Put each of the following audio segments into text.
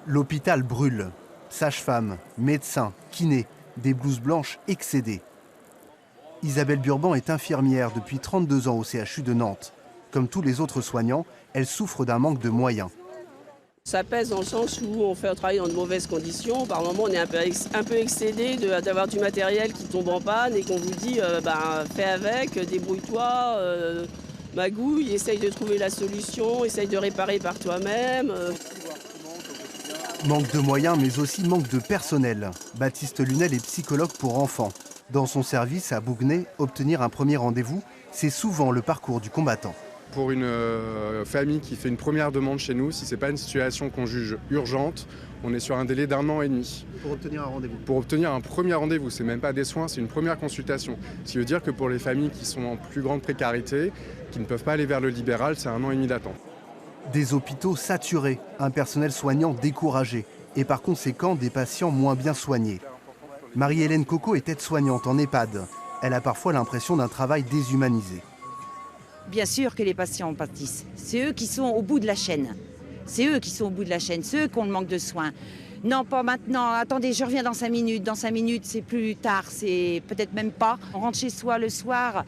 L'hôpital brûle. Sages-femmes, médecins, kinés, des blouses blanches excédées. Isabelle Burban est infirmière depuis 32 ans au CHU de Nantes. Comme tous les autres soignants, elle souffre d'un manque de moyens. Ça pèse dans le sens où on fait un travail dans de mauvaises conditions. Par moment, on est un peu excédé d'avoir du matériel qui tombe en panne et qu'on vous dit fais avec, débrouille-toi, magouille, essaye de trouver la solution, essaye de réparer par toi-même. Manque de moyens, mais aussi manque de personnel. Baptiste Lunel est psychologue pour enfants. Dans son service à Bouguenais, obtenir un premier rendez-vous, c'est souvent le parcours du combattant. Pour une famille qui fait une première demande chez nous, si ce n'est pas une situation qu'on juge urgente, on est sur un délai d'1 an et demi. Pour obtenir un rendez-vous. Pour obtenir un premier rendez-vous, c'est même pas des soins, c'est une première consultation. Ce qui veut dire que pour les familles qui sont en plus grande précarité, qui ne peuvent pas aller vers le libéral, c'est 1 an et demi d'attente. Des hôpitaux saturés, un personnel soignant découragé et par conséquent des patients moins bien soignés. Marie-Hélène Coco est aide-soignante en EHPAD. Elle a parfois l'impression d'un travail déshumanisé. Bien sûr que les patients en pâtissent. C'est eux qui sont au bout de la chaîne. C'est eux qui sont au bout de la chaîne. C'est eux qui ont le manque de soins. Non, pas maintenant. Attendez, je reviens dans 5 minutes. Dans 5 minutes, c'est plus tard. C'est peut-être même pas. On rentre chez soi le soir.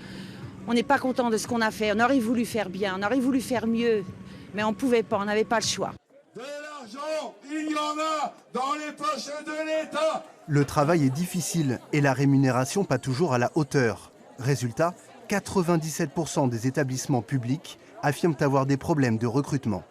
On n'est pas content de ce qu'on a fait. On aurait voulu faire bien. On aurait voulu faire mieux. Mais on ne pouvait pas. On n'avait pas le choix. De l'argent, il y en a dans les poches de l'État. Le travail est difficile et la rémunération pas toujours à la hauteur. Résultat, 97% des établissements publics affirment avoir des problèmes de recrutement.